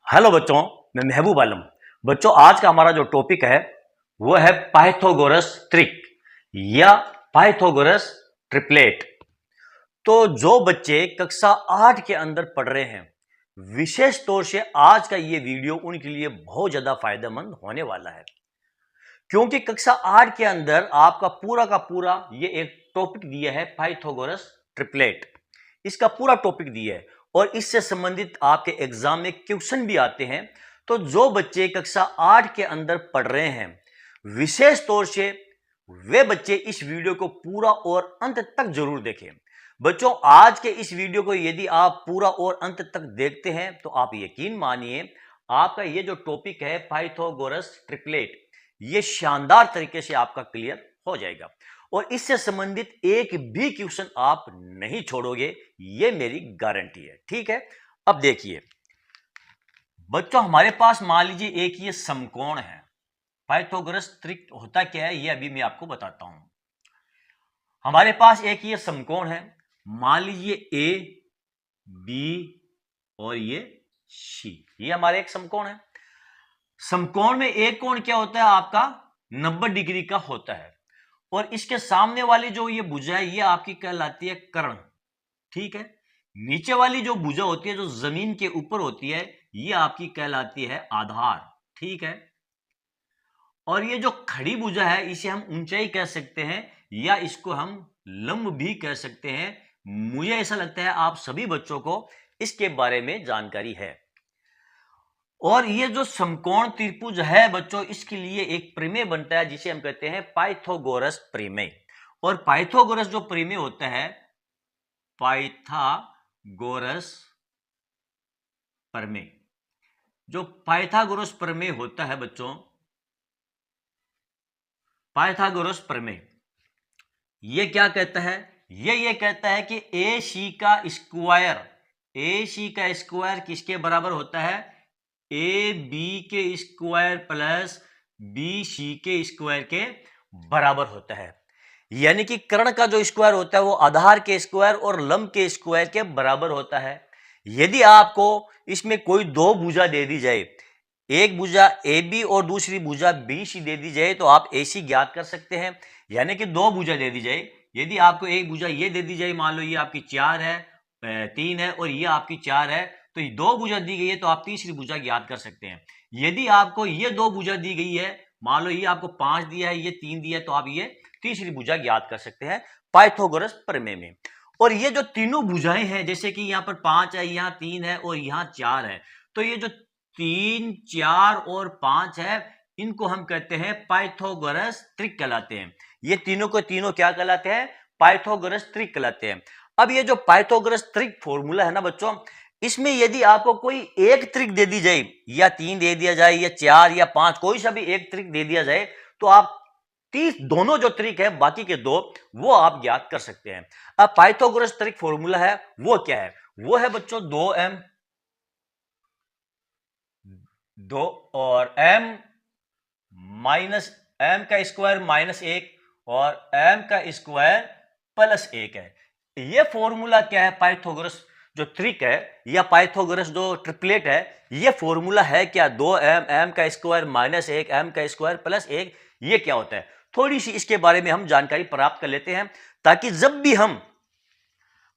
Hello बच्चों, मैं महबूब आलम। बच्चों, आज का हमारा जो टॉपिक है वो है पाइथागोरस ट्रिक या पाइथागोरस ट्रिपलेट। तो जो बच्चे कक्षा 8 के अंदर पढ़ रहे हैं, विशेष तौर से आज का ये वीडियो उनके लिए बहुत ज्यादा फायदेमंद होने वाला है, क्योंकि कक्षा 8 के अंदर आपका पूरा का पूरा ये एक टॉपिक दिया है पाइथागोरस ट्रिपलेट। इसका पूरा टॉपिक दिया है और इससे संबंधित आपके एग्जाम में क्वेश्चन भी आते हैं। तो जो बच्चे कक्षा 8 के अंदर पढ़ रहे हैं, विशेष तौर से वे बच्चे इस वीडियो को पूरा और अंत तक जरूर देखें। बच्चों, आज के इस वीडियो को यदि आप पूरा और अंत तक देखते हैं तो आप यकीन मानिए आपका ये जो टॉपिक है पाइथागोरस ट्रिपलेट, ये शानदार तरीके से आपका क्लियर हो जाएगा और इससे संबंधित एक भी क्वेश्चन आप नहीं छोड़ोगे, ये मेरी गारंटी है। ठीक है, अब देखिए बच्चों, हमारे पास मान लीजिए एक ये समकोण है। पाइथागोरस ट्रिक होता क्या है ये अभी मैं आपको बताता हूं। हमारे पास एक ये समकोण है, मान लीजिए ए बी और ये सी, ये हमारा एक समकोण है। समकोण में एक कोण क्या होता है आपका 90 डिग्री का होता है और इसके सामने वाली जो ये भुजा है ये आपकी कहलाती है कर्ण। ठीक है, नीचे वाली जो भुजा होती है जो जमीन के ऊपर होती है ये आपकी कहलाती है आधार। ठीक है, और ये जो खड़ी भुजा है इसे हम ऊंचाई कह सकते हैं या इसको हम लंब भी कह सकते हैं। मुझे ऐसा लगता है आप सभी बच्चों को इसके बारे में जानकारी है। और ये जो समकोण त्रिभुज है बच्चों, इसके लिए एक प्रमेय बनता है जिसे हम कहते हैं पाइथागोरस प्रमेय। और पाइथागोरस जो प्रमेय होता है, पाइथागोरस प्रमेय, जो पाइथागोरस प्रमेय होता है बच्चों, पाइथागोरस प्रमेय ये क्या कहता है? ये कहता है कि ए सी का स्क्वायर किसके बराबर होता है? ए बी के स्क्वायर प्लस बी सी के स्क्वायर के बराबर होता है। यानी कि कर्ण का जो स्क्वायर होता है वो आधार के स्क्वायर और लंब के स्क्वायर के बराबर होता है। यदि आपको इसमें कोई दो भुजा दे दी जाए, एक भुजा ए बी और दूसरी भुजा बी सी दे दी जाए तो आप ए सी ज्ञात कर सकते हैं। यानी कि दो भुजा दे दी जाए, यदि आपको एक भुजा ये दे दी जाए, मान लो ये आपकी 4 है, 3 है और ये आपकी 4 है, तो ये दो भुजा दी गई है तो आप तीसरी भुजा ज्ञात कर सकते हैं। यदि आपको ये दो भुजा दी गई है, मान लो ये आपको 5 दिया है, ये 3 दिया है, तो आप ये तीसरी भुजा ज्ञात कर सकते हैं पाइथागोरस प्रमेय में। और ये जो तीनों भुजाएं हैं, जैसे कि यहाँ पर 5 है, यहाँ 3 है और यहाँ 4 है, तो ये जो 3, 4 और 5 है इनको हम कहते हैं पाइथागोरस त्रिक कहलाते हैं। ये तीनों को तीनों क्या कहलाते हैं? पाइथागोरस त्रिक कहलाते हैं। अब ये जो पाइथागोरस त्रिक फॉर्मूला है ना बच्चों, इसमें यदि आपको कोई एक त्रिक दे दी जाए, या 3 दे दिया जाए या 4 या 5, कोई सा भी एक त्रिक दे दिया जाए, तो आप 30 दोनों जो त्रिक है बाकी के दो वो आप ज्ञात कर सकते हैं। अब पाइथागोरस त्रिक फॉर्मूला है वो क्या है? वो है बच्चों 2m, 2 और m माइनस m का स्क्वायर माइनस 1 और m का स्क्वायर प्लस 1 है। ये फॉर्मूला क्या है? पाइथागोरस जो त्रिक है या पाइथागोरस जो ट्रिपलेट है, ये फॉर्मूला है क्या? 2m, m का स्क्वायर माइनस 1, m का स्क्वायर प्लस 1। ये क्या होता है? थोड़ी सी इसके बारे में हम जानकारी प्राप्त कर लेते हैं ताकि जब भी हम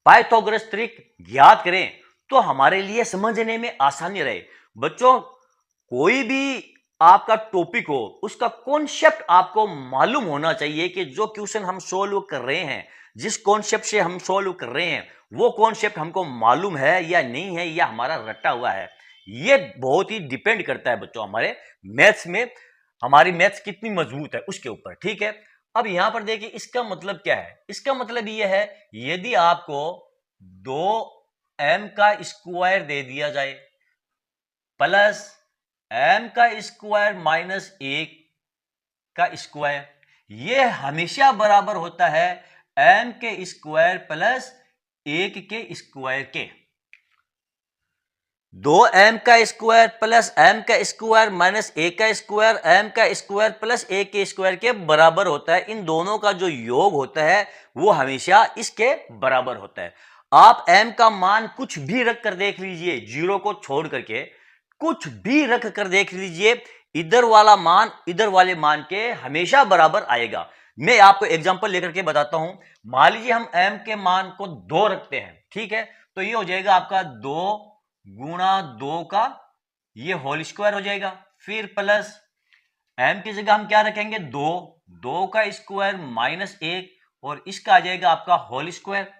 पाइथागोरस त्रिक ज्ञात करें तो हमारे लिए समझने में आसानी रहे। बच्चों, कोई भी आपका टॉपिक हो उसका कॉन्सेप्ट आपको मालूम होना चाहिए कि जो क्वेश्चन हम सोल्व कर रहे हैं, जिस कॉन्सेप्ट से हम सोल्व कर रहे हैं, वो कॉन्सेप्ट हमको मालूम है या नहीं है या हमारा रटा हुआ है। ये बहुत ही डिपेंड करता है बच्चों हमारे मैथ्स में, हमारी मैथ्स कितनी मजबूत है उसके ऊपर। ठीक है, अब यहां पर देखिए इसका मतलब क्या है? इसका मतलब ये है यदि आपको 2m का स्क्वायर दे दिया जाए प्लस m का स्क्वायर माइनस 1 का स्क्वायर, ये हमेशा बराबर होता है m के स्क्वायर प्लस 1 के स्क्वायर के। 2m का स्क्वायर प्लस m का स्क्वायर माइनस 1 का स्क्वायर m का स्क्वायर प्लस 1 के स्क्वायर के बराबर होता है। इन दोनों का जो योग होता है वो हमेशा इसके बराबर होता है। आप m का मान कुछ भी रख कर देख लीजिए, जीरो को छोड़ करके कुछ भी रख कर देख लीजिए, इधर वाला मान इधर वाले मान के हमेशा बराबर आएगा। मैं आपको एग्जांपल लेकर के बताता हूं। मान लीजिए हम m के मान को 2 रखते हैं, ठीक है, तो ये हो जाएगा आपका 2 गुणा 2 का ये होल स्क्वायर हो जाएगा, फिर प्लस m की जगह हम क्या रखेंगे 2, 2 का स्क्वायर माइनस 1 और इसका आ जाएगा आपका होल स्क्वायर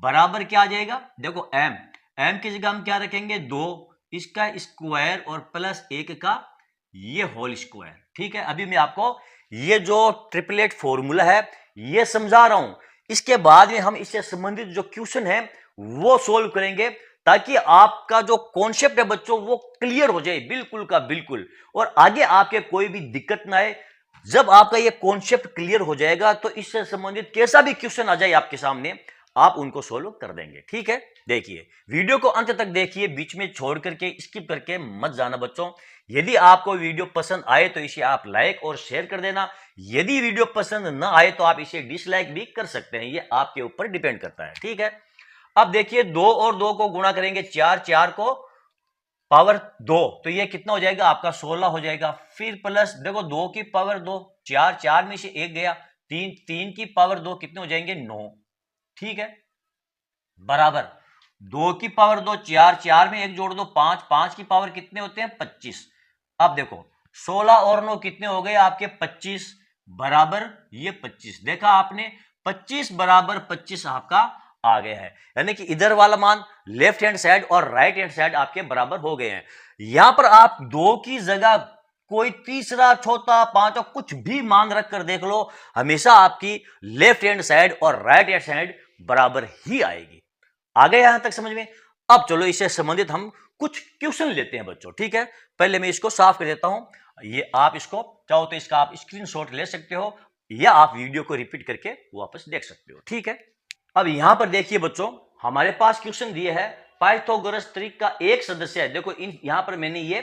बराबर क्या आ जाएगा, देखो m की जगह हम क्या रखेंगे 2, इसका स्क्वायर और प्लस 1 का ये होल स्क्वायर। ठीक है, अभी मैं आपको ये जो ट्रिपलेट फॉर्मूला है ये समझा रहा हूं, इसके बाद में हम इससे संबंधित जो क्वेश्चन है वो सोल्व करेंगे ताकि आपका जो कॉन्सेप्ट है बच्चों वो क्लियर हो जाए बिल्कुल का बिल्कुल, और आगे आपके कोई भी दिक्कत ना आए। जब आपका ये कॉन्सेप्ट क्लियर हो जाएगा तो इससे संबंधित कैसा भी क्वेश्चन आ जाए आपके सामने, आप उनको सोल्व कर देंगे। ठीक है, देखिए वीडियो को अंत तक देखिए, बीच में छोड़ करके स्किप करके मत जाना बच्चों। यदि आपको वीडियो पसंद आए तो इसे आप लाइक और शेयर कर देना, यदि वीडियो पसंद ना आए तो आप इसे डिसलाइक भी कर सकते हैं, ये आपके ऊपर डिपेंड करता है। ठीक है, अब देखिए 2 और 2 को गुणा करेंगे 4, 4 को पावर 2 तो ये कितना हो जाएगा आपका 16 हो जाएगा, फिर प्लस देखो 2 की पावर 2, 4, 4 में से 1 गया, 3, 3 की पावर 2 कितने हो जाएंगे 9। ठीक है, बराबर 2 की पावर 2, 4, 4 में 1 जोड़ दो 5, 5 की पावर कितने होते हैं 25। अब देखो 16 और 9 कितने हो गए आपके 25, बराबर ये 25, देखा आपने 25 बराबर 25 आपका आ गया है, यानी कि इधर वाला मान लेफ्ट हैंड साइड और राइट हैंड साइड आपके बराबर हो गए हैं। यहां पर आप 2 की जगह कोई तीसरा, चौथा, पांचवा कुछ भी मान रख कर देख लो, हमेशा आपकी लेफ्ट हैंड साइड और राइट हैंड साइड बराबर ही आएगी। आ गए यहां तक समझ में? अब चलो इससे संबंधित हम कुछ क्वेश्चन लेते हैं बच्चों। ठीक है, पहले मैं इसको साफ कर देता हूं, ये आप इसको चाहो तो इसका आप स्क्रीनशॉट ले सकते हो या आप वीडियो को रिपीट करके वापस देख सकते हो। ठीक है, अब यहां पर देखिए बच्चों, हमारे पास क्वेश्चन दिए है पाइथागोरस त्रिक का एक सदस्य है। देखो यहां पर मैंने ये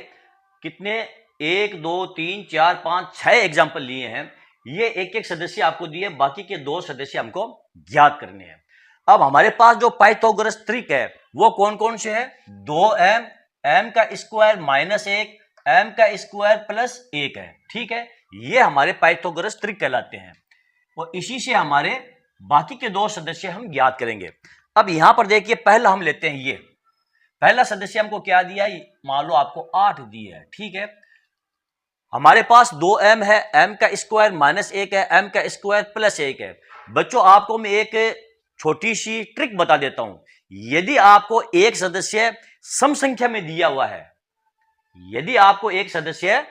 कितने 1, 2, 3, 4, 5, 6 एग्जाम्पल लिए हैं, ये एक एक सदस्य आपको दिए, बाकी के 2 सदस्य हमको ज्ञात करने हैं। अब हमारे पास जो पाइथागोरस त्रिक है वो कौन कौन से है, 2m, m का स्क्वायर माइनस 1, m का स्क्वायर प्लस 1 है। ठीक है, ये हमारे पाइथागोरस त्रिक कहलाते हैं और इसी से हमारे बाकी के 2 सदस्य हम ज्ञात करेंगे। अब यहां पर देखिए पहला हम लेते हैं, ये पहला सदस्य हमको क्या दिया, मान लो आपको 8 दिया है। ठीक है, हमारे पास 2m है, m का स्क्वायर माइनस 1 है, m का स्क्वायर प्लस 1 है। बच्चों आपको मैं एक छोटी सी ट्रिक बता देता हूं, यदि आपको एक सदस्य सम संख्या में दिया हुआ है, यदि आपको एक सदस्य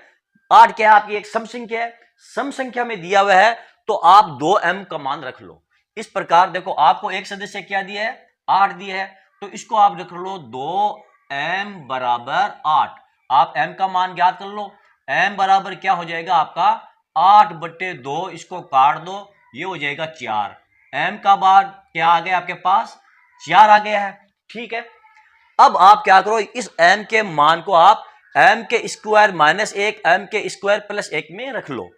8 क्या है आपकी एक सम संख्या है, सम संख्या में दिया हुआ है तो आप 2m का मान रख लो। इस प्रकार देखो आपको एक सदस्य क्या दिया है 8 दिया है, तो इसको आप रख लो 2m बराबर 8। आप m का मान ज्ञात कर लो, m बराबर क्या हो जाएगा आपका 8/2, इसको काट दो ये हो जाएगा 4। m का बार क्या आ गया आपके पास 4 आ गया है। ठीक है, अब आप क्या करो, इस m के मान को आप m के स्क्वायर माइनस 1, m के स्क्वायर प्लस 1 में रख लो।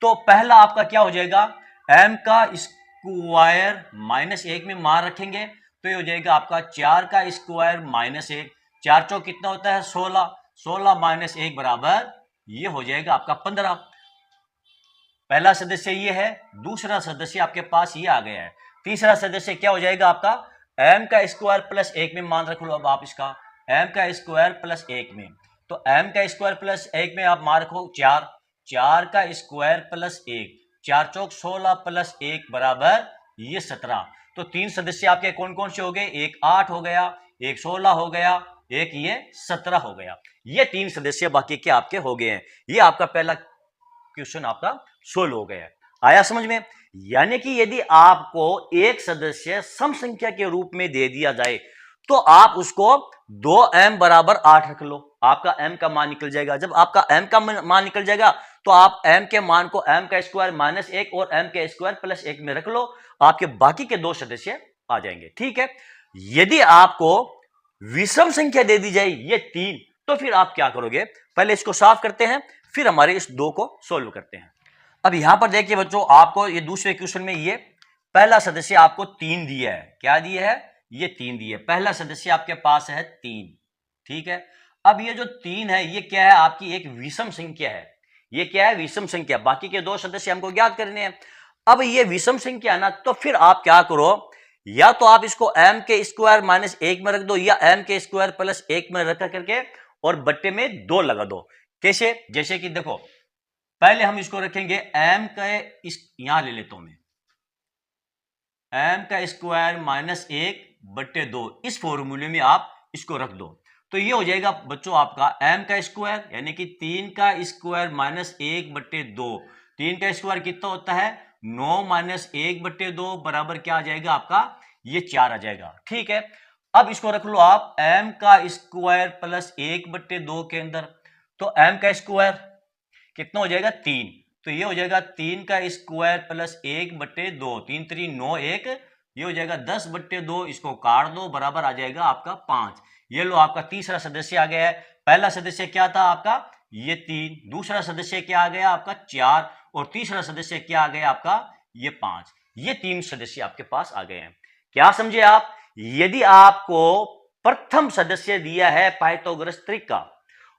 तो पहला आपका क्या हो जाएगा, m का स्क्वायर माइनस 1 में मान रखेंगे तो ये हो जाएगा आपका 4 का स्क्वायर माइनस 1, 4 चौक कितना होता है 16, 16 माइनस 1 बराबर ये हो जाएगा आपका 15। पहला सदस्य ये है, दूसरा सदस्य आपके पास ये आ गया है, तीसरा सदस्य क्या हो जाएगा आपका m का स्क्वायर प्लस 1 में मान रख लो। अब आप इसका m का स्क्वायर प्लस 1 में, तो m का स्क्वायर प्लस 1 में आप मान रखो 4, 4 का स्क्वायर प्लस 1, 4 चौक 16 प्लस 1 बराबर ये 17। तो 3 सदस्य आपके कौन कौन से हो गए, एक 8 हो गया, एक 16 हो गया, एक ये 17 हो गया। ये 3 सदस्य बाकी के आपके हो गए हैं। ये आपका पहला क्वेश्चन आपका सोल्व हो गया। आया समझ में? यानी कि यदि आपको एक सदस्य सम संख्या के रूप में दे दिया जाए तो आप उसको 2m बराबर 8 रख लो, आपका m का मान निकल जाएगा। जब आपका m का मान निकल जाएगा तो आप m के मान को m का स्क्वायर माइनस 1 और m के स्क्वायर प्लस 1 में रख लो, आपके बाकी के 2 सदस्य आ जाएंगे। ठीक है, यदि आपको विषम संख्या दे दी जाए ये 3, तो फिर आप क्या करोगे, पहले इसको साफ करते हैं फिर हमारे इस 2 को सोल्व करते हैं। अब यहां पर देखिए बच्चों, आपको ये दूसरे क्वेश्चन में ये पहला सदस्य आपको 3 दिया है, क्या दिया है ये 3 दिया है, पहला सदस्य आपके पास है 3। ठीक है, अब ये जो 3 है ये क्या है, आपकी एक विषम संख्या है। ये क्या है, विषम संख्या। बाकी के 2 सदस्य हमको ज्ञात करने हैं। अब ये विषम संख्या ना, तो फिर आप क्या करो, या तो आप इसको m के स्क्वायर माइनस 1 में रख दो, या m के स्क्वायर प्लस 1 में रख करके और बट्टे में 2 लगा दो। कैसे, जैसे कि देखो, पहले हम इसको रखेंगे m का यहां ले लेता हूं मैं, m का स्क्वायर माइनस 1 बट्टे 2, इस फॉर्मूले में आप इसको रख दो। तो ये हो जाएगा बच्चों आपका m का स्क्वायर यानी कि 3 का स्क्वायर माइनस 1 बट्टे 2। 3 का स्क्वायर कितना होता है, 9 माइनस 1 बट्टे 2 बराबर क्या आ जाएगा आपका, ये 4 आ जाएगा। ठीक है, अब इसको रख लो आप m का स्क्वायर प्लस 1 बट्टे 2 के अंदर। तो m का स्क्वायर कितना हो जाएगा, 3। तो ये हो जाएगा 3 का स्क्वायर प्लस 1 बट्टे 2, 3 3 9 1, ये हो जाएगा 10 बट्टे 2, इसको काट दो, बराबर आ जाएगा आपका 5। ये लो आपका तीसरा सदस्य आ गया है। पहला सदस्य क्या था आपका, ये 3, दूसरा सदस्य क्या आ गया आपका 4, और तीसरा सदस्य क्या आ गया आपका ये 5। ये 3 सदस्य आपके पास आ गए हैं। क्या समझे आप, यदि आपको प्रथम सदस्य दिया है पाइथागोरस त्रिक का,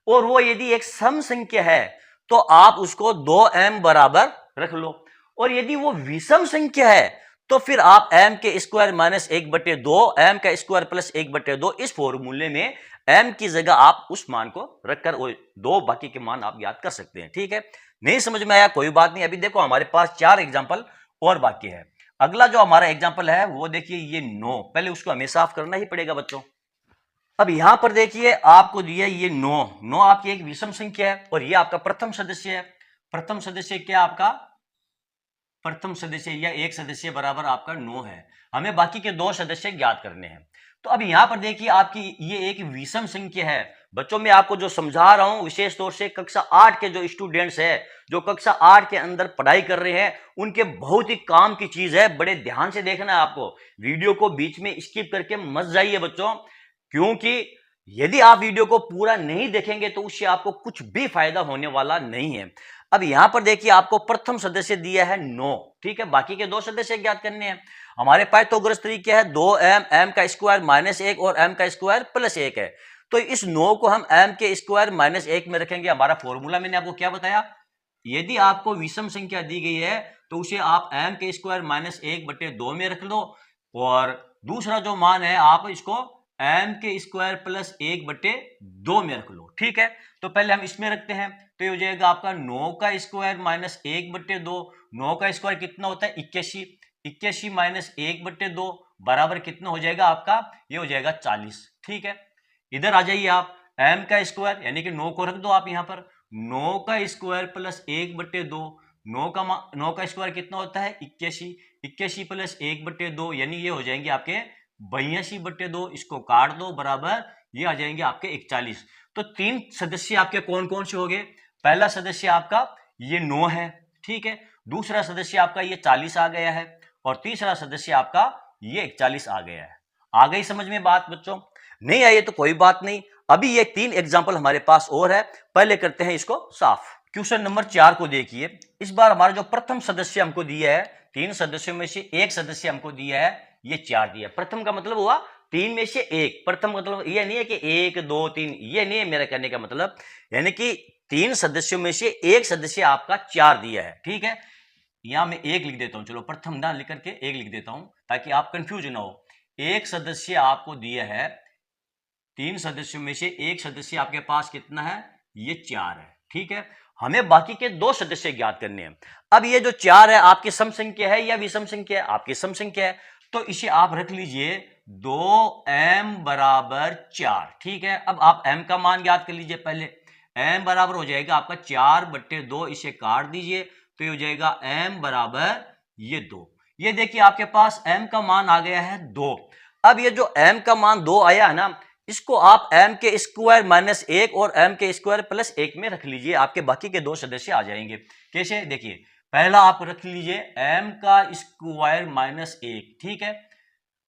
और वो यदि एक सम संख्या है, तो आप उसको 2m बराबर रख लो, और यदि वो विषम संख्या है तो फिर आप m के स्क्वायर माइनस 1 बटे 2, m का स्क्वायर प्लस 1 बटे 2, इस फॉर्मूले में m की जगह आप उस मान को रखकर दो बाकी के मान आप याद कर सकते हैं। ठीक है, नहीं समझ में आया कोई बात नहीं। अभी देखो हमारे पास 4 एग्जाम्पल और बाकी है। अगला जो हमारा एग्जाम्पल है वो देखिए, ये 9, पहले उसको हमें साफ करना ही पड़ेगा बच्चों। अब यहां पर देखिए आपको दिया ये 9 आपकी एक विषम संख्या है, और ये आपका प्रथम सदस्य है। प्रथम सदस्य क्या आपका, प्रथम सदस्य या एक सदस्य बराबर आपका 9 है। हमें बाकी के 2 सदस्य ज्ञात करने हैं। तो अब यहां पर देखिए आपकी ये एक विषम संख्या है। बच्चों मैं आपको जो समझा रहा हूं विशेष तौर से कक्षा 8 के जो स्टूडेंट्स हैं, जो कक्षा 8 के अंदर पढ़ाई कर रहे हैं, उनके बहुत ही काम की चीज है। बड़े ध्यान से देखना है आपको, वीडियो को बीच में स्किप करके मत जाइए बच्चों, क्योंकि यदि आप वीडियो को पूरा नहीं देखेंगे तो उससे आपको कुछ भी फायदा होने वाला नहीं है। अब यहां पर देखिए आपको प्रथम सदस्य दिया है 9, ठीक है, बाकी के 2 सदस्य ज्ञात करने हैं। हमारे पाइथागोरस त्रिक क्या है, 2m m का स्क्वायर माइनस 1 और m का स्क्वायर प्लस 1 है। तो इस 9 को हम m के स्क्वायर माइनस 1 में रखेंगे। हमारा फॉर्मूला मैंने आपको क्या बताया, यदि आपको विषम संख्या दी गई है तो उसे आप m के स्क्वायर माइनस 1 बटे 2 में रख लो, और दूसरा जो मान है आप इसको m के स्क्वायर प्लस 1 बटे 2 में रख लो। ठीक है, तो पहले हम इसमें रखते हैं। तो ये हो जाएगा आपका 9 का स्क्वायर माइनस 1 बटे 2। 9 का स्क्वायर कितना होता है, 81। 81 माइनस 1 बटे 2 बराबर कितना हो जाएगा आपका, ये हो जाएगा 40। ठीक है, इधर आ जाइए आप, m का स्क्वायर यानी कि 9 को रख दो आप यहां पर, 9 का स्क्वायर प्लस 1 बटे 2। 9 का स्क्वायर कितना होता है, 81। 81 प्लस 1 बटे 2 यानी ये हो जाएंगे आपके 82 बटे 2, इसको काट दो, बराबर ये आ जाएंगे आपके 41। तो 3 सदस्य आपके कौन कौन से हो गए, पहला सदस्य आपका ये 9 है, ठीक है, दूसरा सदस्य आपका ये 40 आ गया है, और तीसरा सदस्य आपका ये 41 आ गया है। आ गई समझ में बात बच्चों, नहीं आई तो कोई बात नहीं। अभी ये 3 एग्जाम्पल हमारे पास और है, पहले करते हैं इसको साफ। क्वेश्चन नंबर 4 को देखिए। इस बार हमारा जो प्रथम सदस्य हमको दिया है, 3 सदस्यों में से एक सदस्य हमको दिया है, ये 4 दिया। प्रथम का मतलब हुआ 3 में से एक। प्रथम मतलब ये नहीं है कि 1 2 3, ये नहीं है मेरा कहने का मतलब, यानी कि 3 सदस्यों में से एक सदस्य आपका 4 दिया है। ठीक है, यहां मैं 1 लिख देता हूं, चलो प्रथम ना लिख करके 1 लिख देता हूं ताकि आप कंफ्यूज ना हो। एक सदस्य आपको दिया है, 3 सदस्यों में से एक सदस्य आपके पास कितना है, ये 4 है। ठीक है, हमें बाकी के 2 सदस्य ज्ञात करने हैं। अब ये जो 4 है आपकी सम संख्या है या विषम संख्या है, आपकी सम संख्या है, तो इसे आप रख लीजिए 2m बराबर 4। ठीक है, अब आप m का मान ज्ञात कर लीजिए। पहले m बराबर हो जाएगा आपका 4 बट्टे 2, इसे काट दीजिए, तो ये हो जाएगा m बराबर ये 2। ये देखिए आपके पास m का मान आ गया है 2। अब ये जो m का मान 2 आया है ना, इसको आप m के स्क्वायर माइनस 1 और m के स्क्वायर प्लस 1 में रख लीजिए, आपके बाकी के 2 सदस्य आ जाएंगे। कैसे, देखिए पहला आप रख लीजिए m का स्क्वायर माइनस 1। ठीक है,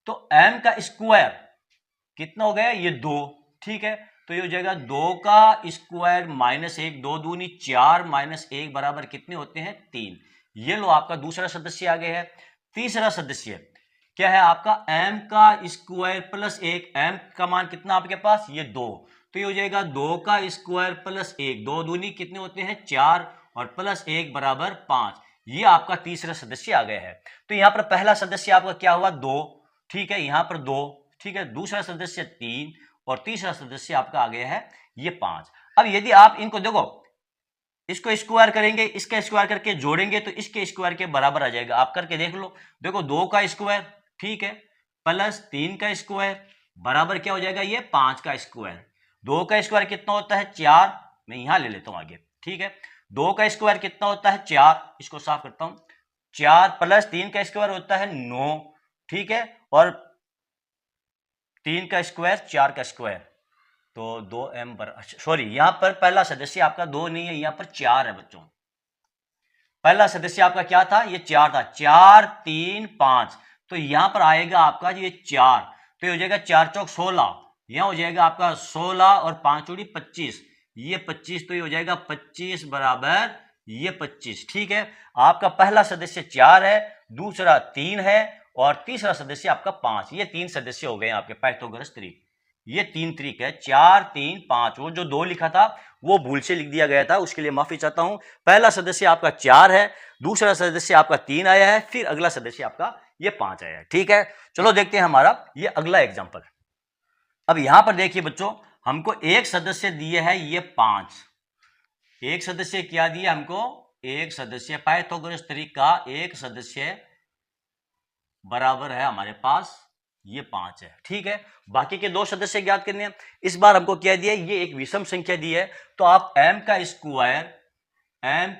तो m का स्क्वायर कितना हो गया, ये 2। ठीक है, तो ये हो जाएगा 2 का स्क्वायर माइनस 1, 2 दूनी 4 माइनस 1 बराबर कितने होते हैं, 3। ये लो आपका दूसरा सदस्य आ गया है। तीसरा सदस्य क्या है आपका, m का स्क्वायर प्लस 1। m का मान कितना आपके पास, ये 2। तो ये हो जाएगा 2 का स्क्वायर प्लस 1, 2 दूनी कितने होते हैं 4 और प्लस 1 बराबर 5। ये आपका तीसरा सदस्य आ गया है। तो यहां पर पहला सदस्य आपका क्या हुआ 2, ठीक है, यहां पर 2, ठीक है, दूसरा सदस्य 3 और तीसरा सदस्य आपका आ गया है ये 5। अब यदि आप इनको देखो, इसको स्क्वायर करेंगे, इसका स्क्वायर करके जोड़ेंगे तो इसके स्क्वायर के बराबर आ जाएगा। आप करके देख लो, देखो 2 का स्क्वायर, ठीक है, प्लस 3 का स्क्वायर बराबर क्या हो जाएगा ये 5 का स्क्वायर। 2 का स्क्वायर कितना होता है 4, मैं यहां ले लेता हूं आगे, ठीक है, 2 का स्क्वायर कितना होता है 4, इसको साफ करता हूं, 4 प्लस 3 का स्क्वायर होता है 9, ठीक है, और 3 का स्क्वायर 4 का स्क्वायर, तो 2m सॉरी, यहां पर पहला सदस्य आपका 2 नहीं है, यहां पर 4 है बच्चों। पहला सदस्य आपका क्या था ये 4 था, 4 3 5, तो यहां पर आएगा आपका ये 4, तो ये हो जाएगा 4 चौक 16, यहां हो जाएगा आपका 16 और 5 चौड़ी 25, ये 25, तो ये हो जाएगा 25 बराबर ये 25, ठीक है। आपका पहला सदस्य 4 है, दूसरा 3 है और तीसरा सदस्य आपका 5, ये 3 सदस्य हो गए आपके पाइथागोरस त्रिक। ये 3 त्रिक है, 4 3 5, वो जो 2 लिखा था वो भूल से लिख दिया गया था, उसके लिए माफी चाहता हूं। पहला सदस्य आपका 4 है, दूसरा सदस्य आपका 3 आया है, फिर अगला सदस्य आपका ये 5 आया है, ठीक है। चलो देखते हैं हमारा ये अगला एग्जांपल। अब यहां पर देखिए बच्चों, हमको एक सदस्य दिए है ये 5, एक सदस्य क्या दिया हमको, एक सदस्य पाइथागोरस त्रिक का एक सदस्य बराबर है हमारे पास ये 5 है, ठीक है। बाकी के 2 सदस्य ज्ञात करने हैं। इस बार हमको क्या दिया है, ये एक विषम संख्या दी है, तो आप m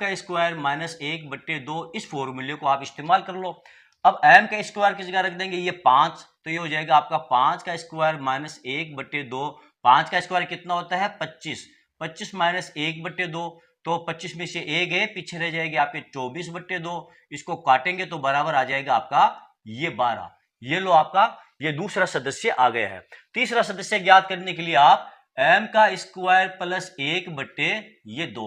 का स्क्वायर माइनस 1/2 इस फॉर्मूले को आप इस्तेमाल कर लो। अब m का स्क्वायर किस जगह रख देंगे, ये 5, तो ये हो जाएगा आपका 5 का स्क्वायर माइनस 1/2, 5 का स्क्वायर कितना होता है 25, 25 माइनस 1/2, तो 25 में से 1 गए, पीछे रह जाएगी आपके 24/2, इसको काटेंगे तो बराबर आ जाएगा आपका ये 12। ये लो आपका ये दूसरा सदस्य आ गया है। तीसरा सदस्य ज्ञात करने के लिए आप m का स्क्वायर प्लस 1/2।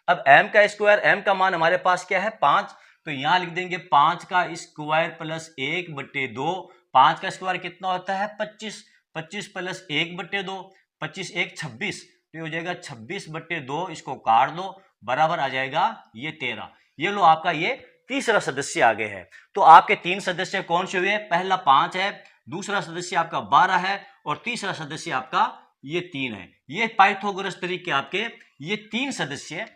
अब m का स्क्वायर, m का मान हमारे पास क्या है 5, तो यहां लिख देंगे 5 का स्क्वायर प्लस 1/2, 5 का स्क्वायर कितना होता है 25, 25 प्लस 1/2, 25 1 26, तो हो जाएगा 26/2, इसको काट दो बराबर आ जाएगा ये 13। ये लो आपका ये तीसरा सदस्य आ गया है। तो आपके 3 सदस्य कौन से हुए, पहला 5 है, दूसरा सदस्य आपका 12 है और तीसरा सदस्य आपका ये 3 है। ये पाइथागोरस त्रिक के आपके ये 3 सदस्य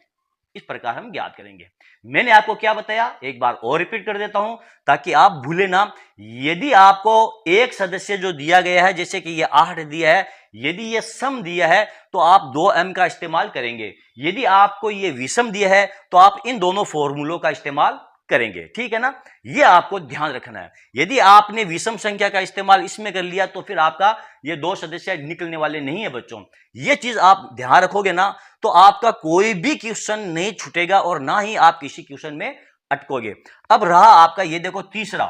इस प्रकार हम ज्ञात करेंगे। मैंने आपको क्या बताया, एक बार और रिपीट कर देता हूं ताकि आप भूले ना। यदि आपको एक सदस्य जो दिया गया है, जैसे कि ये 8 दिया है, यदि ये सम दिया है तो आप 2m का इस्तेमाल करेंगे। यदि आपको ये विषम दिया है तो आप इन दोनों फॉर्मूलों का इस्तेमाल करेंगे, ठीक है ना। ये आपको ध्यान रखना है। यदि आपने विषम संख्या का इस्तेमाल इसमें कर लिया तो फिर आपका ये 2 सदस्य निकलने वाले नहीं है बच्चों। ये चीज आप ध्यान रखोगे ना तो आपका कोई भी क्वेश्चन नहीं छूटेगा और ना ही आप किसी क्वेश्चन में अटकोगे। अब रहा आपका ये देखो तीसरा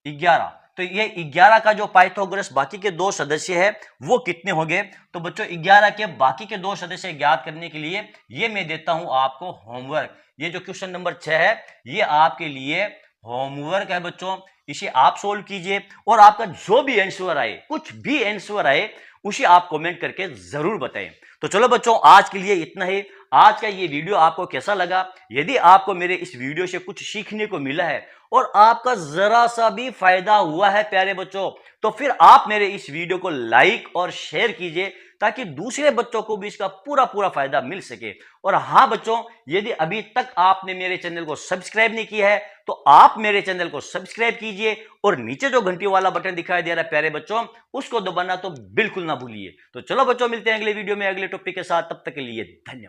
11, तो ये 11 का जो पाइथागोरस बाकी के 2 सदस्य है वो कितने होंगे, तो बच्चों 11 के बाकी के 2 सदस्य ज्ञात करने के लिए ये मैं देता हूं आपको होमवर्क। ये जो क्वेश्चन नंबर 6 है ये आपके लिए होमवर्क है बच्चों, इसे आप सोल्व कीजिए और आपका जो भी आंसर आए, कुछ भी आंसर आए उसे आप कमेंट करके जरूर बताएं। तो चलो बच्चों आज के लिए इतना ही। आज का ये वीडियो आपको कैसा लगा, यदि आपको मेरे इस वीडियो से कुछ सीखने को मिला है और आपका जरा सा भी फायदा हुआ है प्यारे बच्चों, तो फिर आप मेरे इस वीडियो को लाइक और शेयर कीजिए ताकि दूसरे बच्चों को भी इसका पूरा फायदा मिल सके। और हाँ बच्चों, यदि अभी तक आपने मेरे चैनल को सब्सक्राइब नहीं किया है तो आप मेरे चैनल को सब्सक्राइब कीजिए और नीचे जो घंटी वाला बटन दिखाई दे रहा है प्यारे बच्चों, उसको दबाना तो बिल्कुल ना भूलिए। तो चलो बच्चों मिलते हैं अगले वीडियो में अगले टॉपिक के साथ, तब तक के लिए धन्यवाद।